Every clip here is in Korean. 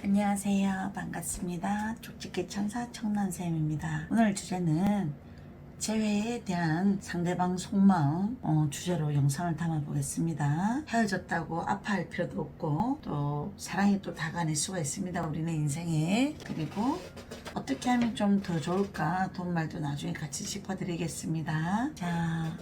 안녕하세요. 반갑습니다. 족집게 천사 청란쌤입니다. 오늘 주제는 재회에 대한 상대방 속마음 주제로 영상을 담아 보겠습니다. 헤어졌다고 아파할 필요도 없고 또 사랑이 또 다가낼 수가 있습니다. 우리는 인생에. 그리고 어떻게 하면 좀 더 좋을까 돈 말도 나중에 같이 짚어드리겠습니다. 자,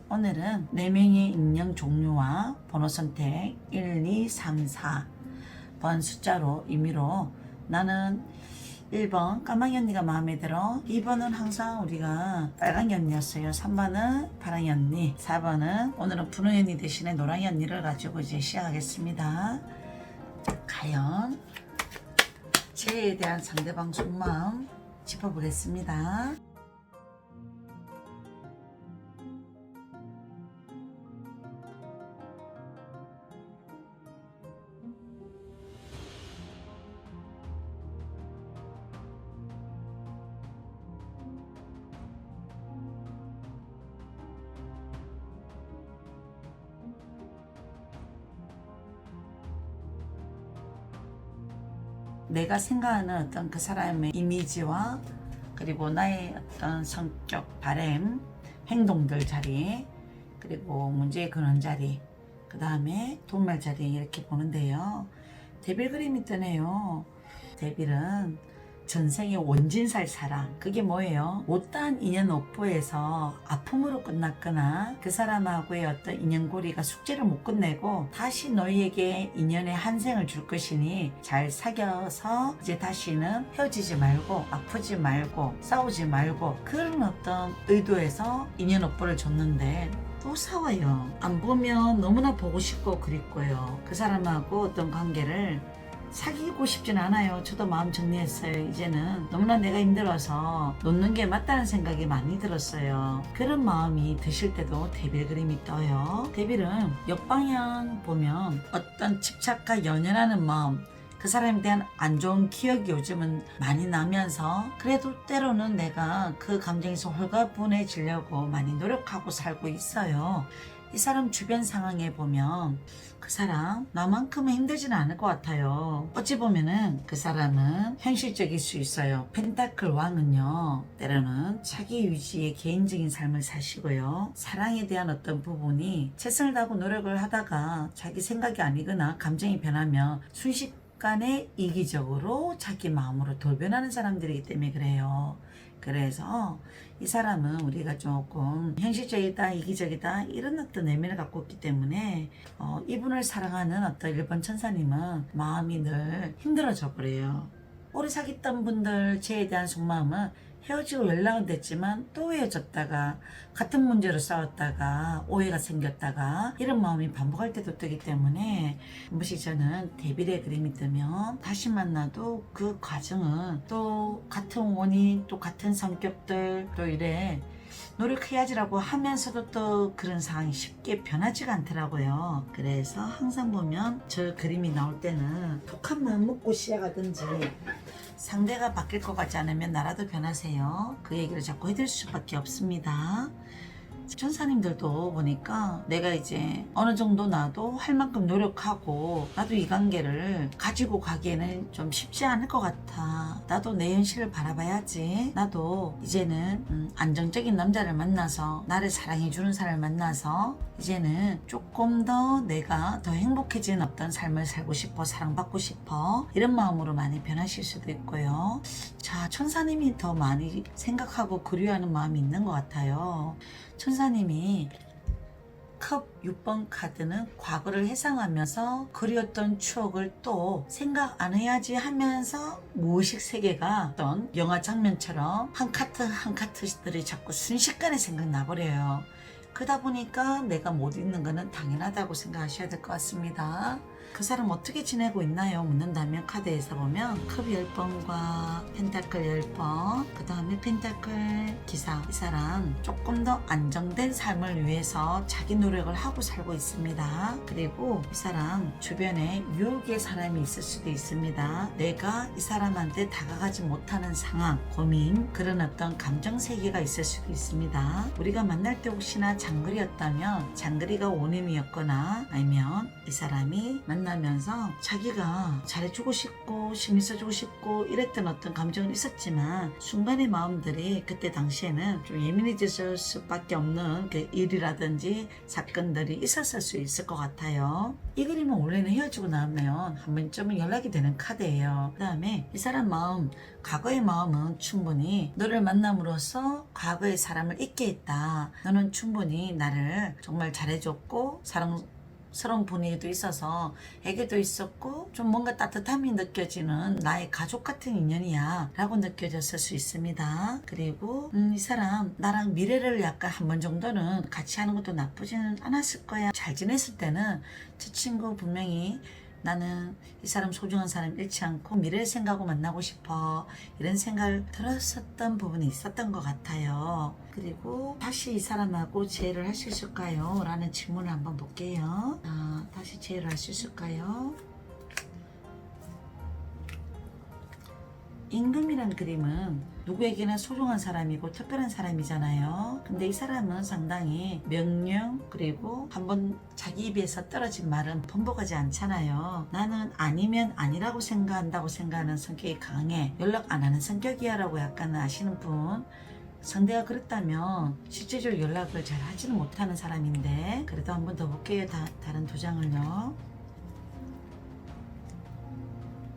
오늘은 4명의 인형 종류와 번호 선택 1, 2, 3, 4번 숫자로 임의로 나는 1번 까마귀 언니가 마음에 들어, 2번은 항상 우리가 빨강이 언니였어요, 3번은 파랑이 언니, 4번은 오늘은 분홍이 언니 대신에 노랑이 언니를 가지고 이제 시작하겠습니다. 과연 재해에 대한 상대방 속마음 짚어보겠습니다. 내가 생각하는 어떤 그 사람의 이미지와 그리고 나의 어떤 성격, 바램, 행동들 자리, 그리고 문제의 근원 자리, 그 다음에 돈말 자리 이렇게 보는데요. 데빌 그림이 뜨네요. 데빌은 전생의 원진살 사랑, 그게 뭐예요? 못다한 인연 업보에서 아픔으로 끝났거나 그 사람하고의 어떤 인연고리가 숙제를 못 끝내고 다시 너희에게 인연의 한생을 줄 것이니 잘 사귀어서 이제 다시는 헤어지지 말고 아프지 말고 싸우지 말고, 그런 어떤 의도에서 인연 업보를 줬는데 또 싸워요. 안 보면 너무나 보고 싶고 그립고요. 그 사람하고 어떤 관계를 사귀고 싶진 않아요. 저도 마음 정리했어요. 이제는 너무나 내가 힘들어서 놓는 게 맞다는 생각이 많이 들었어요. 그런 마음이 드실 때도 데빌 그림이 떠요. 데빌은 역방향 보면 어떤 집착과 연연하는 마음, 그 사람에 대한 안 좋은 기억이 요즘은 많이 나면서 그래도 때로는 내가 그 감정에서 홀가분해지려고 많이 노력하고 살고 있어요. 이 사람 주변 상황에 보면 그 사람 나만큼은 힘들지는 않을 것 같아요. 어찌 보면은 그 사람은 현실적일 수 있어요. 펜타클 왕은요, 때로는 자기 유지의 개인적인 삶을 사시고요, 사랑에 대한 어떤 부분이 최선을 다하고 노력을 하다가 자기 생각이 아니거나 감정이 변하면 순식간에 이기적으로 자기 마음으로 돌변하는 사람들이기 때문에 그래요. 그래서 이 사람은 우리가 조금 현실적이다, 이기적이다 이런 어떤 내면을 갖고 있기 때문에 이분을 사랑하는 어떤 1번 천사님은 마음이 늘 힘들어져 버려요. 오래 사귀었던 분들 재에 대한 속마음은 헤어지고 연락은 됐지만 또 헤어졌다가 같은 문제로 싸웠다가 오해가 생겼다가 이런 마음이 반복할 때도 뜨기 때문에 한 번씩 저는 데빌의 그림이 뜨면 다시 만나도 그 과정은 또 같은 원인, 또 같은 성격들, 또 이래 노력해야지라고 하면서도 또 그런 상황이 쉽게 변하지가 않더라고요. 그래서 항상 보면 저 그림이 나올 때는 독한 마음 먹고 시작하든지 상대가 바뀔 것 같지 않으면 나라도 변하세요, 그 얘기를 자꾸 해드릴 수밖에 없습니다. 천사님들도 보니까 내가 이제 어느 정도 나도 할 만큼 노력하고 나도 이 관계를 가지고 가기에는 좀 쉽지 않을 것 같아. 나도 내 현실을 바라봐야지. 나도 이제는 안정적인 남자를 만나서 나를 사랑해주는 사람을 만나서 이제는 조금 더 내가 더 행복해진 어떤 삶을 살고 싶어, 사랑받고 싶어, 이런 마음으로 많이 변하실 수도 있고요. 자, 천사님이 더 많이 생각하고 그리워하는 마음이 있는 것 같아요. 천사님이 컵 6번 카드는 과거를 회상하면서 그리웠던 추억을 또 생각 안 해야지 하면서 무의식 세계가 어떤 영화 장면처럼 한 카트 한 카트들이 자꾸 순식간에 생각나버려요. 그러다 보니까 내가 못 잊는 거는 당연하다고 생각하셔야 될 것 같습니다. 그 사람 어떻게 지내고 있나요? 묻는다면 카드에서 보면 컵 10번과 펜타클 10번, 그 다음에 펜타클 기사, 이 사람 조금 더 안정된 삶을 위해서 자기 노력을 하고 살고 있습니다. 그리고 이 사람 주변에 유혹의 사람이 있을 수도 있습니다. 내가 이 사람한테 다가가지 못하는 상황, 고민, 그런 어떤 감정 세계가 있을 수도 있습니다. 우리가 만날 때 혹시나 장거리였다면 장거리가 원인이었거나 아니면 이 사람이 만나 만나면서 자기가 잘해주고 싶고 신경 써주고 싶고 이랬던 어떤 감정은 있었지만 순간의 마음들이 그때 당시에는 좀 예민해졌을 수밖에 없는 그 일이라든지 사건들이 있었을 수 있을 것 같아요. 이 그림은 원래는 헤어지고 나면 한 번쯤은 연락이 되는 카드예요. 그 다음에 이 사람 마음, 과거의 마음은 충분히 너를 만남으로써 과거의 사람을 잊게 했다. 너는 충분히 나를 정말 잘해줬고 사랑스러운 분위기도 있어서 애교도 있었고 좀 뭔가 따뜻함이 느껴지는 나의 가족 같은 인연이야 라고 느껴졌을 수 있습니다. 그리고 이 사람 나랑 미래를 약간 한 번 정도는 같이 하는 것도 나쁘지는 않았을 거야. 잘 지냈을 때는 저 친구 분명히 나는 이 사람 소중한 사람 잃지 않고 미래를 생각하고 만나고 싶어 이런 생각을 들었었던 부분이 있었던 것 같아요. 그리고 다시 이 사람하고 재회를 할 수 있을까요? 라는 질문을 한번 볼게요. 다시 재회를 할 수 있을까요? 임금이란 그림은 누구에게나 소중한 사람이고 특별한 사람이잖아요. 근데 이 사람은 상당히 명령 그리고 한번 자기 입에서 떨어진 말은 번복하지 않잖아요. 나는 아니면 아니라고 생각한다고 생각하는 성격이 강해. 연락 안 하는 성격이야 라고 약간 아시는 분, 상대가 그랬다면 실제적으로 연락을 잘 하지는 못하는 사람인데 그래도 한번 더 볼게요. 다른 두 장을요.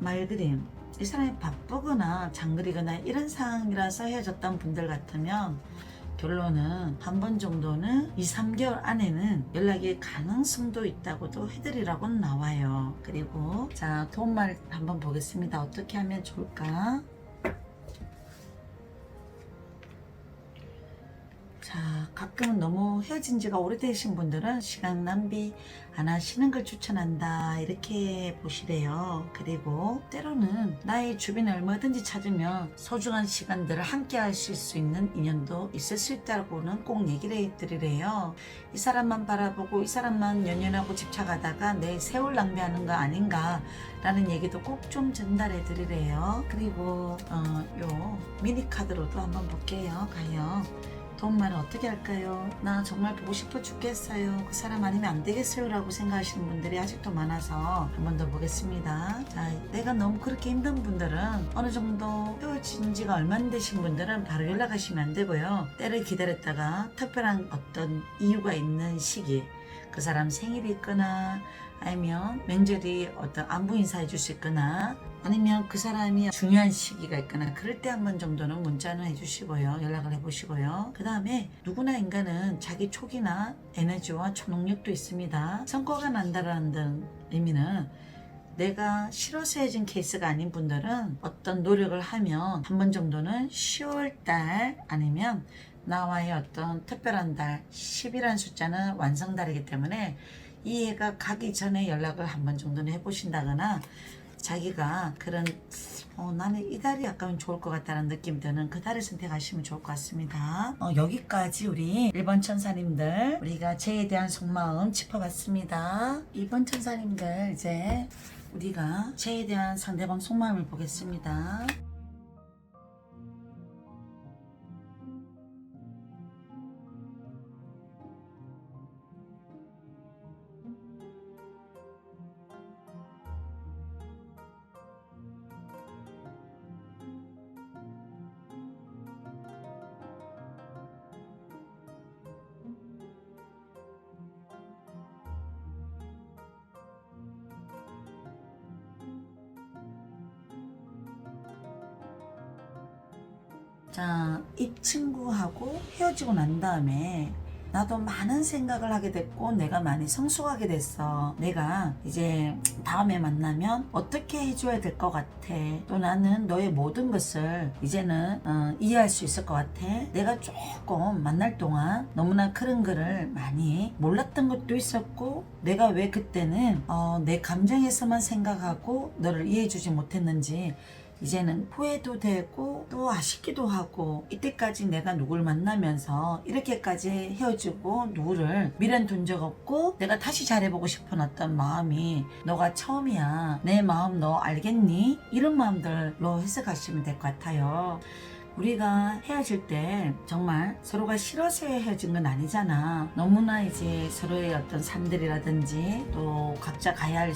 말그림, 이 사람이 바쁘거나 장거리거나 이런 상황이라서 헤어졌던 분들 같으면 결론은 한 번 정도는 2-3개월 안에는 연락이 가능성도 있다고도 해드리라고는 나와요. 그리고 자, 도움말 한번 보겠습니다. 어떻게 하면 좋을까? 자, 가끔은 너무 헤어진 지가 오래되신 분들은 시간 낭비 안 하시는 걸 추천한다 이렇게 보시래요. 그리고 때로는 나의 주변에 얼마든지 찾으면 소중한 시간들을 함께 하실 수 있는 인연도 있을 수 있다고는 꼭 얘기를 해드리래요. 이 사람만 바라보고 이 사람만 연연하고 집착하다가 내 세월 낭비하는 거 아닌가 라는 얘기도 꼭 좀 전달해 드리래요. 그리고 요 미니 카드로도 한번 볼게요. 과연 도움말은 어떻게 할까요? 나 정말 보고 싶어 죽겠어요. 그 사람 아니면 안 되겠어요 라고 생각하시는 분들이 아직도 많아서 한 번 더 보겠습니다. 자, 내가 너무 그렇게 힘든 분들은 어느 정도 헤어진 지가 얼마 안 되신 분들은 바로 연락하시면 안 되고요. 때를 기다렸다가 특별한 어떤 이유가 있는 시기, 그 사람 생일이 있거나 아니면 명절이 어떤 안부 인사해 줄 수 있거나 아니면 그 사람이 중요한 시기가 있거나 그럴 때 한 번 정도는 문자는 해주시고요. 연락을 해보시고요. 그 다음에 누구나 인간은 자기 촉이나 에너지와 초능력도 있습니다. 성과가 난다라는 의미는 내가 싫어서 헤어진 케이스가 아닌 분들은 어떤 노력을 하면 한 번 정도는 10월달 아니면 나와의 어떤 특별한 달 10이라는 숫자는 완성달이기 때문에 이해가 가기 전에 연락을 한 번 정도는 해보신다거나 자기가 그런 나는 이 달이 약간 좋을 것 같다는 느낌 드는 그 달을 선택하시면 좋을 것 같습니다. 여기까지 우리 1번 천사님들 우리가 재에 대한 속마음 짚어봤습니다. 2번 천사님들 이제 우리가 재에 대한 상대방 속마음을 보겠습니다. 자, 이 친구하고 헤어지고 난 다음에 나도 많은 생각을 하게 됐고 내가 많이 성숙하게 됐어. 내가 이제 다음에 만나면 어떻게 해줘야 될 것 같아. 또 나는 너의 모든 것을 이제는 이해할 수 있을 것 같아. 내가 조금 만날 동안 너무나 그런 거를 많이 몰랐던 것도 있었고 내가 왜 그때는 내 감정에서만 생각하고 너를 이해해주지 못했는지 이제는 후회도 되고 또 아쉽기도 하고 이때까지 내가 누굴 만나면서 이렇게까지 헤어지고 누구를 미련 둔 적 없고 내가 다시 잘해보고 싶은 어떤 마음이 너가 처음이야. 내 마음 너 알겠니? 이런 마음들로 해석하시면 될 것 같아요. 우리가 헤어질 때 정말 서로가 싫어서 헤어진 건 아니잖아. 너무나 이제 서로의 어떤 삶들이라든지 또 각자 가야 할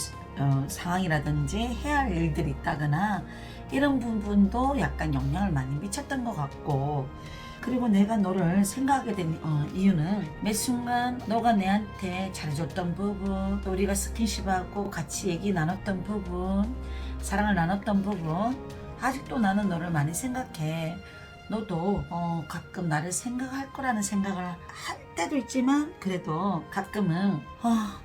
상황이라든지 해야 할 일들이 있다거나 이런 부분도 약간 영향을 많이 미쳤던 것 같고, 그리고 내가 너를 생각하게 된 이유는 매 순간 너가 내한테 잘해줬던 부분, 또 우리가 스킨십하고 같이 얘기 나눴던 부분, 사랑을 나눴던 부분, 아직도 나는 너를 많이 생각해. 너도 가끔 나를 생각할 거라는 생각을 할 때도 있지만, 그래도 가끔은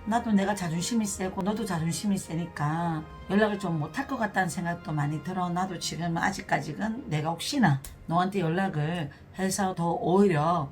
나도 내가 자존심이 세고 너도 자존심이 세니까 연락을 좀 못할 것 같다는 생각도 많이 들어. 나도 지금 아직까지는 내가 혹시나 너한테 연락을 해서 더 오히려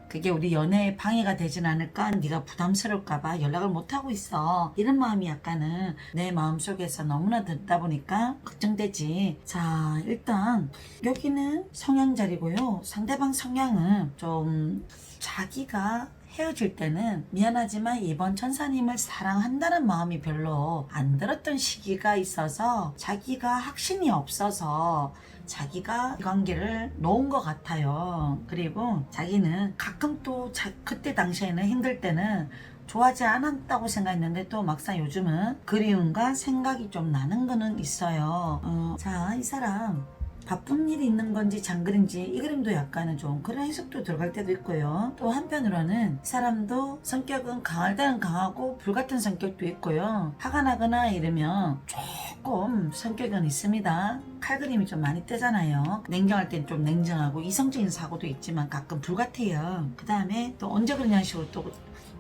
그게 우리 연애에 방해가 되진 않을까, 네가 부담스러울까봐 연락을 못하고 있어. 이런 마음이 약간은 내 마음속에서 너무나 듣다 보니까 걱정되지. 자, 일단 여기는 성향 자리고요. 상대방 성향은 좀 자기가 헤어질 때는 미안하지만 이번 천사님을 사랑한다는 마음이 별로 안 들었던 시기가 있어서 자기가 확신이 없어서 자기가 이 관계를 놓은 것 같아요. 그리고 자기는 가끔 또 그때 당시에는 힘들 때는 좋아하지 않았다고 생각했는데 또 막상 요즘은 그리움과 생각이 좀 나는 거는 있어요. 자, 이 사람 바쁜 일이 있는 건지 장그림지 이 그림도 약간은 좀 그런 해석도 들어갈 때도 있고요. 또 한편으로는 이 사람도 성격은 강할 때는 강하고 불같은 성격도 있고요. 화가 나거나 이러면 조금 성격은 있습니다. 칼그림이 좀 많이 뜨잖아요. 냉정할 땐 좀 냉정하고 이성적인 사고도 있지만 가끔 불같아요. 그 다음에 또 언제 그러냐는 식으로 또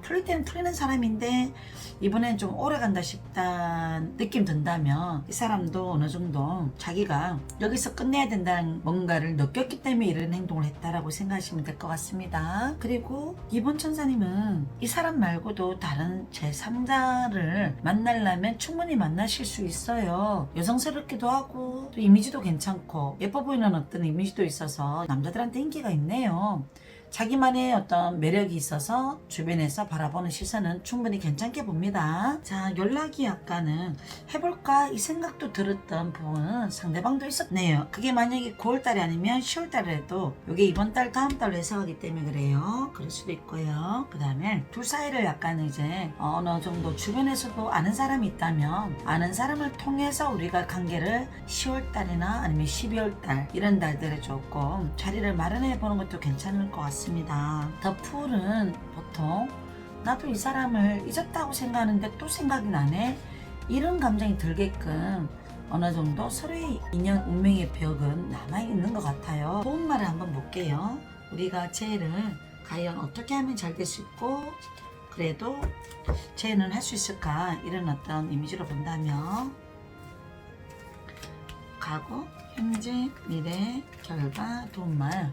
풀릴 때는 풀리는 사람인데 이번엔 좀 오래 간다 싶다는 느낌 든다면 이 사람도 어느 정도 자기가 여기서 끝내야 된다는 뭔가를 느꼈기 때문에 이런 행동을 했다라고 생각하시면 될 것 같습니다. 그리고 이번 천사님은 이 사람 말고도 다른 제3자를 만나려면 충분히 만나실 수 있어요. 여성스럽기도 하고 또 이미지도 괜찮고 예뻐 보이는 어떤 이미지도 있어서 남자들한테 인기가 있네요. 자기만의 어떤 매력이 있어서 주변에서 바라보는 시선은 충분히 괜찮게 봅니다. 자, 연락이 약간은 해볼까 이 생각도 들었던 부분은 상대방도 있었네요. 그게 만약에 9월달이 아니면 10월달에도 이게 이번 달 다음 달로 해석하기 때문에 그래요. 그럴 수도 있고요. 그 다음에 둘 사이를 약간 이제 어느 정도 주변에서도 아는 사람이 있다면 아는 사람을 통해서 우리가 관계를 10월달이나 아니면 12월달 이런 달들에 조금 자리를 마련해 보는 것도 괜찮을 것 같습니다. 더 풀은 보통 나도 이 사람을 잊었다고 생각하는데 또 생각이 나네, 이런 감정이 들게끔 어느 정도 서로의 인연 운명의 벽은 남아있는 것 같아요. 도움말을 한번 볼게요. 우리가 재해를 과연 어떻게 하면 잘 될 수 있고 그래도 재해는 할 수 있을까, 이런 어떤 이미지로 본다면 과거, 현재, 미래, 결과, 도움말.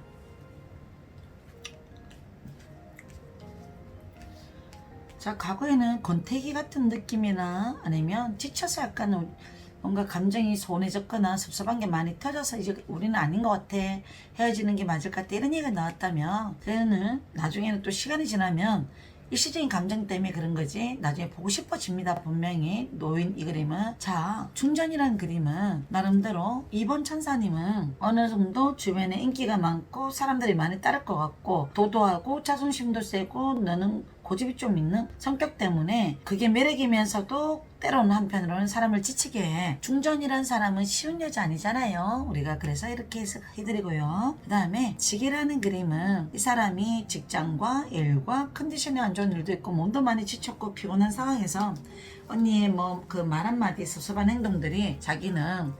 자, 과거에는 권태기 같은 느낌이나 아니면 지쳐서 약간 뭔가 감정이 소원해졌거나 섭섭한 게 많이 터져서 이제 우리는 아닌 것 같아, 헤어지는 게 맞을 것 같아, 이런 얘기가 나왔다면 그는 나중에는 또 시간이 지나면 일시적인 감정 때문에 그런 거지 나중에 보고 싶어집니다. 분명히 놓인 이 그림은. 자, 충전이라는 그림은 나름대로 이번 천사님은 어느 정도 주변에 인기가 많고 사람들이 많이 따를 것 같고 도도하고 자존심도 세고 너는 고집이 좀 있는 성격 때문에 그게 매력이면서도 때로는 한편으로는 사람을 지치게 해. 중전이란 사람은 쉬운 여자 아니잖아요. 우리가 그래서 이렇게 해드리고요. 그 다음에 직이라는 그림은 이 사람이 직장과 일과 컨디션이 안 좋은 일도 있고 몸도 많이 지쳤고 피곤한 상황에서 언니의 뭐 그 말 한마디 섭섭한 행동들이 자기는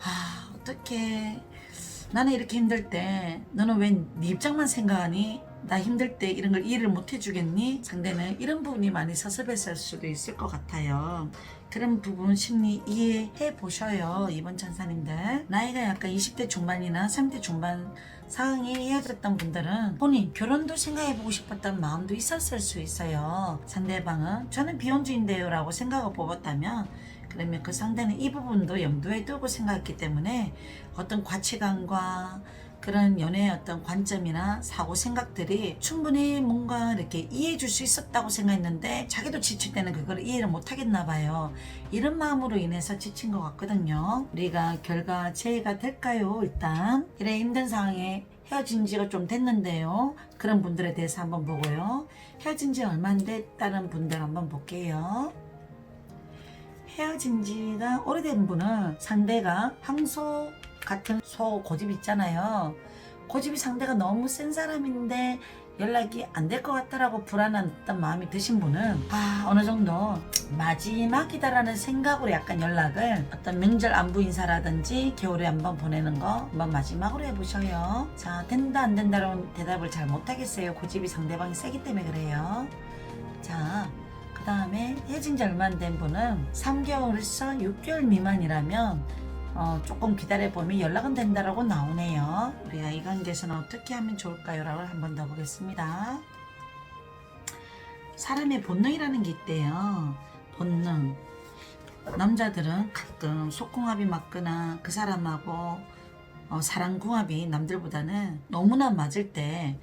어떻게 나는 이렇게 힘들 때 너는 왜 네 입장만 생각하니? 나 힘들 때 이런 걸 이해를 못 해주겠니? 상대는 이런 부분이 많이 섭섭했을 수도 있을 것 같아요. 그런 부분 심리 이해해 보셔요. 이번 천사님들 나이가 약간 20대 중반이나 30대 중반 상황이 헤어졌던 분들은 본인 결혼도 생각해보고 싶었던 마음도 있었을 수 있어요. 상대방은 저는 비혼주의인데요 라고 생각을 뽑았다면 그러면 그 상대는 이 부분도 염두에 두고 생각했기 때문에 어떤 가치관과 그런 연애의 어떤 관점이나 사고 생각들이 충분히 뭔가 이렇게 이해해 줄 수 있었다고 생각했는데 자기도 지칠 때는 그걸 이해를 못 하겠나 봐요. 이런 마음으로 인해서 지친 것 같거든요. 우리가 결과 재해가 될까요? 일단 이래 힘든 상황에 헤어진 지가 좀 됐는데요. 그런 분들에 대해서 한번 보고요. 헤어진 지 얼마 안 됐다는 분들 한번 볼게요. 헤어진 지가 오래된 분은 상대가 황소 같은 소 고집 있잖아요. 고집이 상대가 너무 센 사람인데 연락이 안 될 것 같다라고 불안한 어떤 마음이 드신 분은 어느 정도 마지막이다라는 생각으로 약간 연락을 어떤 명절 안부 인사라든지 겨울에 한번 보내는 거 한번 마지막으로 해보셔요. 자, 된다 안 된다라는 대답을 잘 못하겠어요. 고집이 상대방이 세기 때문에 그래요. 자, 그 다음에 헤어진 지 얼마 안 된 분은 3개월에서 6개월 미만이라면 조금 기다려보면 연락은 된다라고 나오네요. 우리가 이 관계에서는 어떻게 하면 좋을까요? 라고 한 번 더 보겠습니다. 사람의 본능이라는 게 있대요. 본능. 남자들은 가끔 속궁합이 맞거나 그 사람하고 사랑궁합이 남들보다는 너무나 맞을 때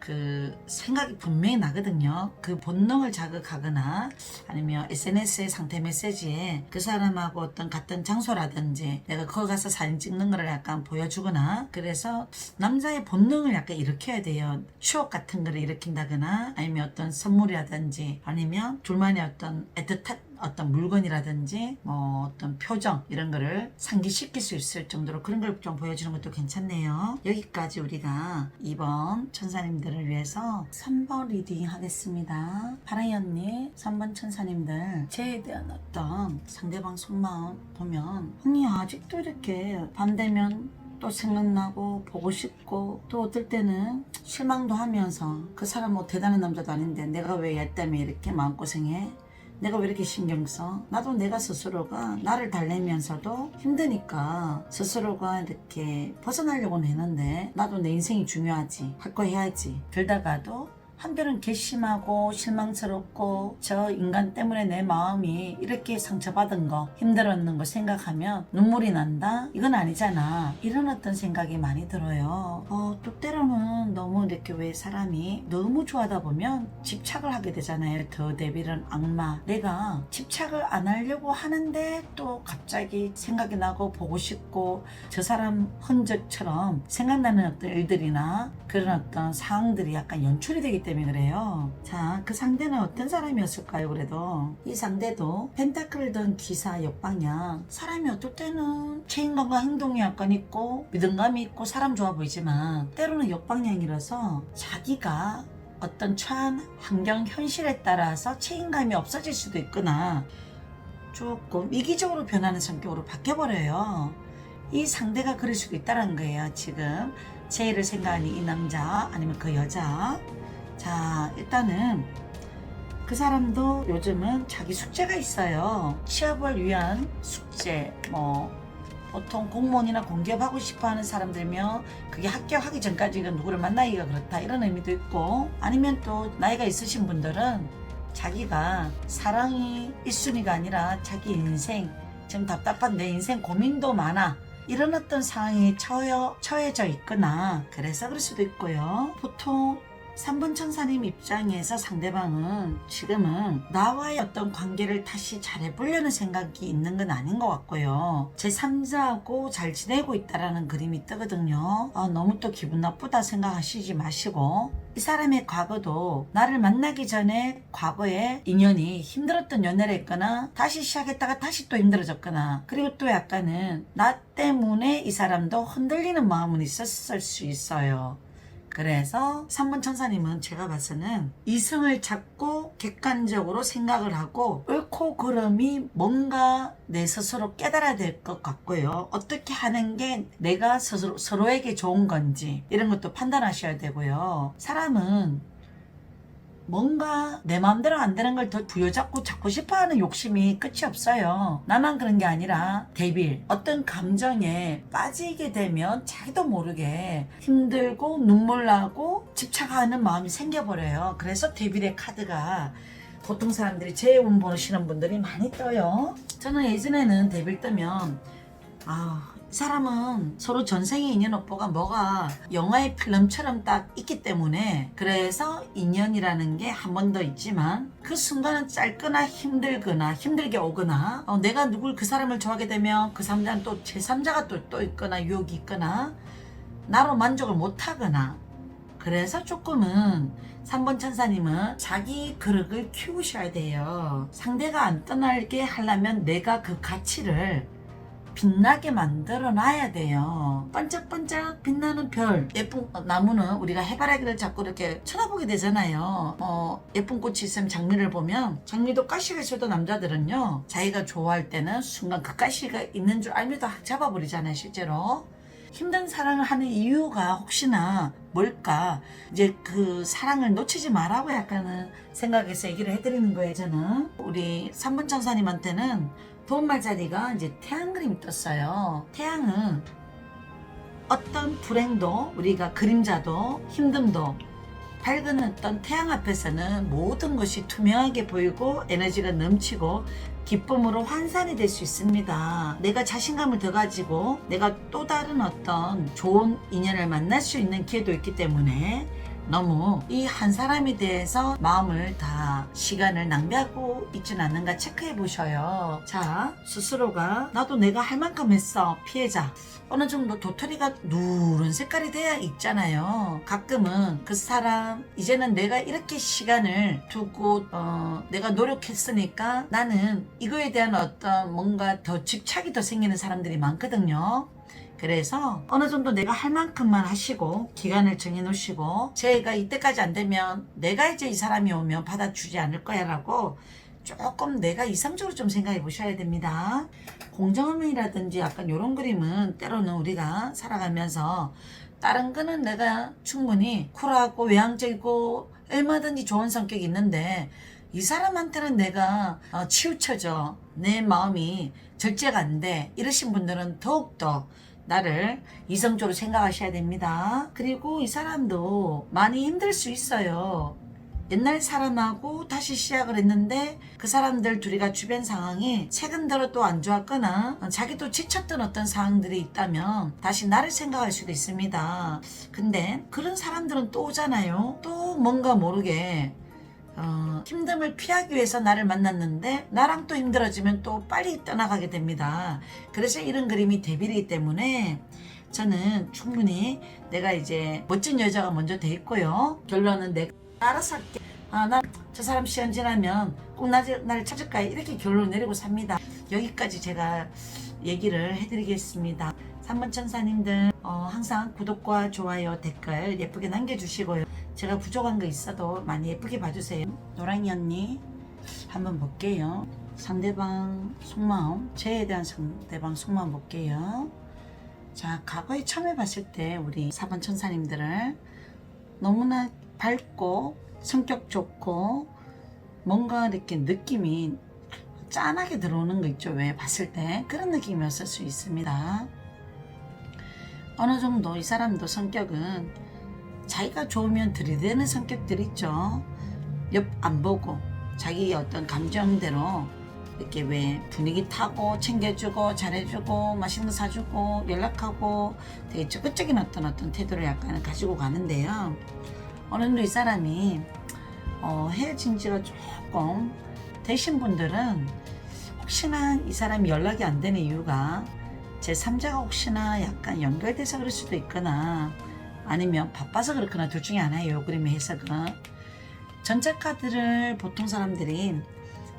그 생각이 분명히 나거든요. 그 본능을 자극하거나 아니면 SNS의 상태 메시지에 그 사람하고 어떤 같은 장소라든지 내가 거기 가서 사진 찍는 거를 약간 보여주거나, 그래서 남자의 본능을 약간 일으켜야 돼요. 추억 같은 거를 일으킨다거나 아니면 어떤 선물이라든지 아니면 둘만의 어떤 애틋한 어떤 물건이라든지 뭐 어떤 표정 이런 거를 상기시킬 수 있을 정도로 그런 걸 좀 보여주는 것도 괜찮네요. 여기까지 우리가 2번 천사님들을 위해서 3번 리딩 하겠습니다. 파랑이 언니 3번 천사님들, 저에 대한 어떤 상대방 속마음 보면 언니 아직도 이렇게 밤 되면 또 생각나고 보고 싶고, 또 어떨 때는 실망도 하면서 그 사람 뭐 대단한 남자도 아닌데 내가 왜 얘 때문에 이렇게 마음고생해? 내가 왜 이렇게 신경 써? 나도 내가 스스로가 나를 달래면서도 힘드니까 스스로가 이렇게 벗어나려고는 했는데 나도 내 인생이 중요하지. 할 거 해야지. 그러다가도 한편은 괘씸하고 실망스럽고 저 인간 때문에 내 마음이 이렇게 상처받은 거, 힘들었는 거 생각하면 눈물이 난다? 이건 아니잖아. 이런 어떤 생각이 많이 들어요. 또 때로는 너무 이렇게 왜 사람이 너무 좋아하다 보면 집착을 하게 되잖아요. 더 데빌은 악마. 내가 집착을 안 하려고 하는데 또 갑자기 생각이 나고 보고 싶고 저 사람 흔적처럼 생각나는 어떤 일들이나 그런 어떤 상황들이 약간 연출이 되기 때문에 그래요. 자, 그 상대는 어떤 사람이었을까요? 그래도 이 상대도 펜타클을 든 기사 역방향, 사람이 어떨 때는 책임감과 행동이 약간 있고 믿음감이 있고 사람 좋아 보이지만 때로는 역방향이라서 자기가 어떤 처한 환경 현실에 따라서 책임감이 없어질 수도 있거나 조금 이기적으로 변하는 성격으로 바뀌어버려요. 이 상대가 그럴 수도 있다는 거예요. 지금 제일을 생각하는 이 남자 아니면 그 여자. 자, 일단은 그 사람도 요즘은 자기 숙제가 있어요. 취업을 위한 숙제, 뭐 보통 공무원이나 공기업 하고 싶어하는 사람들면 그게 합격하기 전까지는 누구를 만나기가 그렇다 이런 의미도 있고, 아니면 또 나이가 있으신 분들은 자기가 사랑이 1순위가 아니라 자기 인생, 지금 답답한 내 인생 고민도 많아, 이런 어떤 상황이 처해져 있거나 그래서 그럴 수도 있고요. 보통 3번 천사님 입장에서 상대방은 지금은 나와의 어떤 관계를 다시 잘해보려는 생각이 있는 건 아닌 것 같고요. 제3자하고 잘 지내고 있다라는 그림이 뜨거든요. 너무 또 기분 나쁘다 생각하시지 마시고, 이 사람의 과거도 나를 만나기 전에 과거에 인연이 힘들었던 연애를 했거나 다시 시작했다가 다시 또 힘들어졌거나, 그리고 또 약간은 나 때문에 이 사람도 흔들리는 마음은 있었을 수 있어요. 그래서 3번 천사님은 제가 봐서는 이성을 잡고 객관적으로 생각을 하고 옳고 그름이 뭔가 내 스스로 깨달아야 될 것 같고요. 어떻게 하는 게 내가 서로에게 좋은 건지 이런 것도 판단하셔야 되고요. 사람은 뭔가 내 마음대로 안 되는 걸 더 부여잡고 잡고 싶어하는 욕심이 끝이 없어요. 나만 그런 게 아니라 데빌, 어떤 감정에 빠지게 되면 자기도 모르게 힘들고 눈물 나고 집착하는 마음이 생겨버려요. 그래서 데빌의 카드가 보통 사람들이 제 운 보시는 분들이 많이 떠요. 저는 예전에는 데빌 뜨면 이 사람은 서로 전생의 인연 업보가 뭐가 영화의 필름처럼 딱 있기 때문에 그래서 인연이라는 게 한 번 더 있지만 그 순간은 짧거나 힘들거나 힘들게 오거나 내가 그 사람을 좋아하게 되면 그 사람자는 또 제3자가 또 있거나 유혹이 있거나 나로 만족을 못하거나, 그래서 조금은 3번 천사님은 자기 그릇을 키우셔야 돼요. 상대가 안 떠나게 하려면 내가 그 가치를 빛나게 만들어 놔야 돼요. 반짝반짝 빛나는 별, 예쁜 나무는 우리가 해바라기를 자꾸 이렇게 쳐다보게 되잖아요. 예쁜 꽃이 있으면 장미를 보면, 장미도 가시가 있어도 남자들은요, 자기가 좋아할 때는 순간 그 가시가 있는 줄 알면서 잡아버리잖아요. 실제로 힘든 사랑을 하는 이유가 혹시나 뭘까, 이제 그 사랑을 놓치지 말라고 약간은 생각해서 얘기를 해드리는 거예요. 저는 우리 3번 천사님한테는 도움말 자리가 이제 태양 그림이 떴어요. 태양은 어떤 불행도, 우리가 그림자도, 힘듦도, 밝은 어떤 태양 앞에서는 모든 것이 투명하게 보이고 에너지가 넘치고 기쁨으로 환산이 될 수 있습니다. 내가 자신감을 더 가지고 내가 또 다른 어떤 좋은 인연을 만날 수 있는 기회도 있기 때문에 너무 이 한 사람에 대해서 마음을 다 시간을 낭비하고 있지는 않는가 체크해 보셔요. 자, 스스로가 나도 내가 할 만큼 했어. 피해자. 어느 정도 도토리가 누런 색깔이 돼야 있잖아요. 가끔은 그 사람, 이제는 내가 이렇게 시간을 두고 내가 노력했으니까 나는 이거에 대한 어떤 뭔가 더 집착이 더 생기는 사람들이 많거든요. 그래서 어느 정도 내가 할 만큼만 하시고 기간을 정해 놓으시고, 제가 이때까지 안 되면 내가 이제 이 사람이 오면 받아주지 않을 거야 라고 조금 내가 이상적으로 좀 생각해 보셔야 됩니다. 공정함이라든지 약간 이런 그림은 때로는 우리가 살아가면서 다른 거는 내가 충분히 쿨하고 외향적이고 얼마든지 좋은 성격이 있는데 이 사람한테는 내가 치우쳐져, 내 마음이 절제가 안 돼, 이러신 분들은 더욱더 나를 이성적으로 생각하셔야 됩니다. 그리고 이 사람도 많이 힘들 수 있어요. 옛날 사람하고 다시 시작을 했는데 그 사람들 둘이가 주변 상황이 최근 들어 또 안 좋았거나 자기도 지쳤던 어떤 상황들이 있다면 다시 나를 생각할 수도 있습니다. 근데 그런 사람들은 또 오잖아요. 또 뭔가 모르게 힘듦을 피하기 위해서 나를 만났는데 나랑 또 힘들어지면 또 빨리 떠나가게 됩니다. 그래서 이런 그림이 대비이기 때문에 저는 충분히 내가 이제 멋진 여자가 먼저 돼 있고요. 결론은 내가 알아서 할게. 나 저 사람 시간 지나면 꼭 나를 찾을 거야. 이렇게 결론 내리고 삽니다. 여기까지 제가 얘기를 해드리겠습니다. 3번 천사님들 항상 구독과 좋아요, 댓글 예쁘게 남겨주시고요. 제가 부족한 거 있어도 많이 예쁘게 봐주세요. 노랑이 언니 한번 볼게요. 상대방 속마음, 저에 대한 상대방 속마음 볼게요. 자, 과거에 처음 해봤을 때 우리 4번 천사님들을 너무나 밝고 성격 좋고 뭔가 이렇게 느낌이 짠하게 들어오는 거 있죠. 왜 봤을 때 그런 느낌이었을 수 있습니다. 어느 정도 이 사람도 성격은 자기가 좋으면 들이대는 성격들 있죠. 옆 안 보고 자기 어떤 감정대로 이렇게 왜 분위기 타고 챙겨주고 잘해주고 맛있는 거 사주고 연락하고 되게 적극적인 어떤 태도를 약간 가지고 가는데요. 어느 정도 이 사람이 헤어진 지가 조금 되신 분들은 혹시나 이 사람이 연락이 안 되는 이유가 제3자가 혹시나 약간 연결돼서 그럴 수도 있거나 아니면 바빠서 그렇거나 둘 중에 하나예요. 그림의 해석은. 전체 카드를 보통 사람들이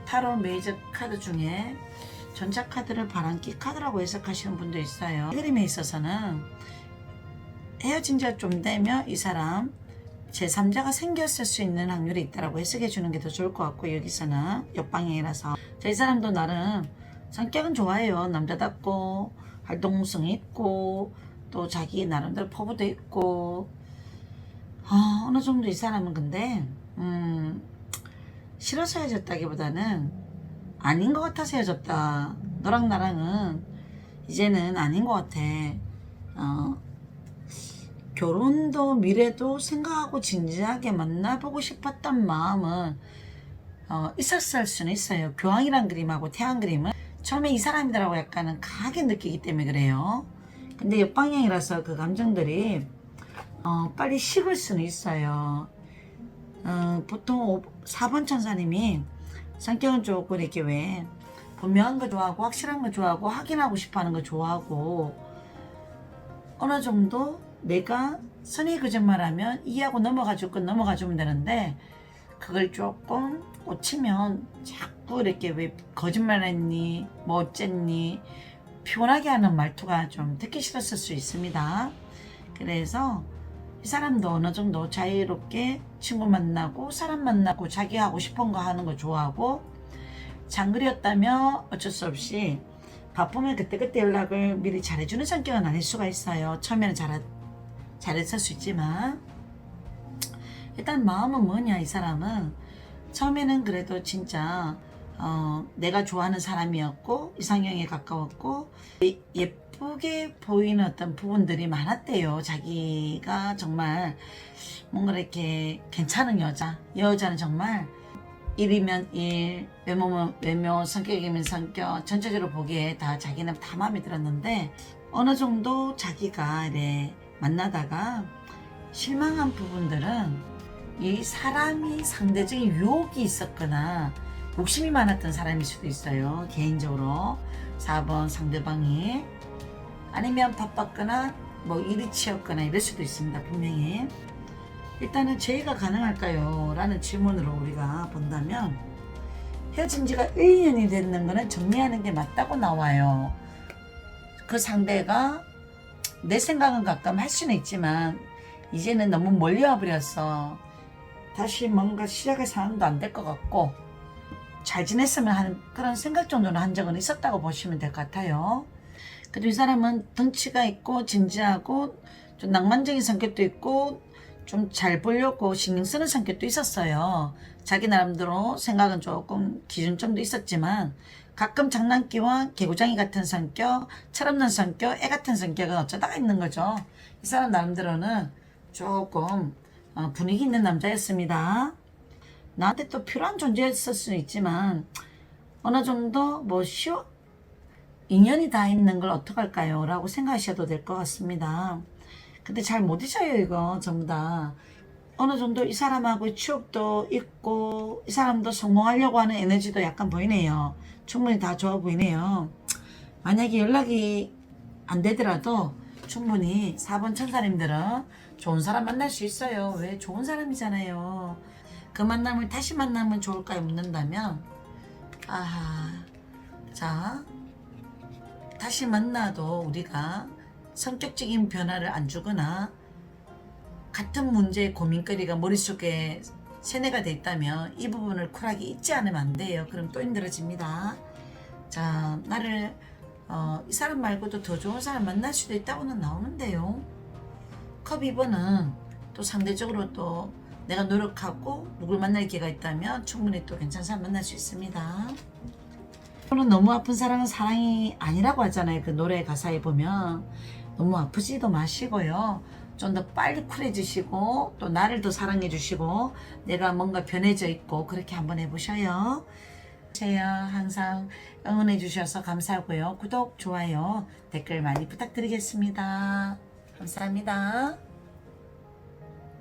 타로 메이저 카드 중에 전체 카드를 바람기 카드라고 해석하시는 분도 있어요. 이 그림에 있어서는 헤어진 지가 좀 되면 이 사람 제3자가 생겼을 수 있는 확률이 있다고 해석해 주는 게 더 좋을 것 같고, 여기서는 옆방향이라서 이 사람도 나름 성격은 좋아요. 남자답고 활동성이 있고 또 자기 나름대로 포부도 있고 어느 정도 이 사람은 근데 싫어서 헤어졌다기보다는 아닌 것 같아서 헤어졌다. 너랑 나랑은 이제는 아닌 것 같아. 결혼도 미래도 생각하고 진지하게 만나보고 싶었던 마음은 있었을 수는 있어요. 교황이란 그림하고 태양 그림은 처음에 이 사람이더라고 약간은 강하게 느끼기 때문에 그래요. 근데 옆방향이라서 그 감정들이 빨리 식을 수는 있어요. 보통 4번 천사님이 성격은 조금 이렇게 왜 분명한 거 좋아하고 확실한 거 좋아하고 확인하고 싶어 하는 거 좋아하고 어느 정도 내가 선의 거짓말하면 이해하고 넘어가 줄 건 넘어가 주면 되는데 그걸 조금 꽂히면 자꾸 이렇게 왜 거짓말했니 뭐 어쨌니 피곤하게 하는 말투가 좀 듣기 싫었을 수 있습니다. 그래서 이 사람도 어느 정도 자유롭게 친구 만나고 사람 만나고 자기 하고 싶은 거 하는 거 좋아하고 장거리였다면 어쩔 수 없이 바쁘면 그때그때 연락을 미리 잘해주는 성격은 아닐 수가 있어요. 처음에는 잘했을 수 있지만 일단 마음은 뭐냐, 이 사람은 처음에는 그래도 진짜 내가 좋아하는 사람이었고 이상형에 가까웠고 예쁘게 보이는 어떤 부분들이 많았대요. 자기가 정말 뭔가 이렇게 괜찮은 여자는 정말 일이면 일, 외모면 외모, 성격이면 성격, 전체적으로 보기에 다 자기는 다 마음에 들었는데 어느 정도 자기가 이래 만나다가 실망한 부분들은 이 사람이 상대적인 유혹이 있었거나 욕심이 많았던 사람일 수도 있어요. 개인적으로 4번 상대방이 아니면 바빴거나 뭐 일이 치였거나 이럴 수도 있습니다. 분명히 일단은 재회가 가능할까요? 라는 질문으로 우리가 본다면 헤어진 지가 1년이 됐는 거는 정리하는 게 맞다고 나와요. 그 상대가 내 생각은 가끔 할 수는 있지만 이제는 너무 멀리 와버렸어. 다시 뭔가 시작할 상황도 안 될 것 같고 잘 지냈으면 하는 그런 생각 정도는 한 적은 있었다고 보시면 될 것 같아요. 그리고 이 사람은 덩치가 있고 진지하고 좀 낭만적인 성격도 있고 좀 잘 보려고 신경 쓰는 성격도 있었어요. 자기 나름대로 생각은 조금 기준점도 있었지만 가끔 장난기와 개구장이 같은 성격, 철없는 성격, 애 같은 성격은 어쩌다가 있는 거죠. 이 사람 나름대로는 조금 분위기 있는 남자였습니다. 나한테 또 필요한 존재였을 수 있지만 어느 정도 뭐 인연이 다 있는 걸 어떡할까요? 라고 생각하셔도 될 것 같습니다. 근데 잘 못 잊어요, 이거 전부 다. 어느 정도 이 사람하고 추억도 있고 이 사람도 성공하려고 하는 에너지도 약간 보이네요. 충분히 다 좋아 보이네요. 만약에 연락이 안 되더라도 충분히 4번 천사님들은 좋은 사람 만날 수 있어요. 왜? 좋은 사람이잖아요. 그 만남을 다시 만나면 좋을까요? 묻는다면 자, 다시 만나도 우리가 성격적인 변화를 안 주거나 같은 문제의 고민거리가 머릿속에 세뇌가 돼 있다면 이 부분을 쿨하게 잊지 않으면 안 돼요. 그럼 또 힘들어집니다. 자, 나를 이 사람 말고도 더 좋은 사람 만날 수도 있다고는 나오는데요. 컵 2번은 또 상대적으로 또 내가 노력하고 누굴 만날 기회가 있다면 충분히 또 괜찮은 사람 만날 수 있습니다. 저는 너무 아픈 사랑은 사랑이 아니라고 하잖아요. 그 노래 가사에 보면 너무 아프지도 마시고요. 좀 더 빨리 쿨해지시고 또 나를 더 사랑해 주시고 내가 뭔가 변해져 있고 그렇게 한번 해보셔요. 항상 응원해 주셔서 감사하고요. 구독, 좋아요, 댓글 많이 부탁드리겠습니다. 감사합니다.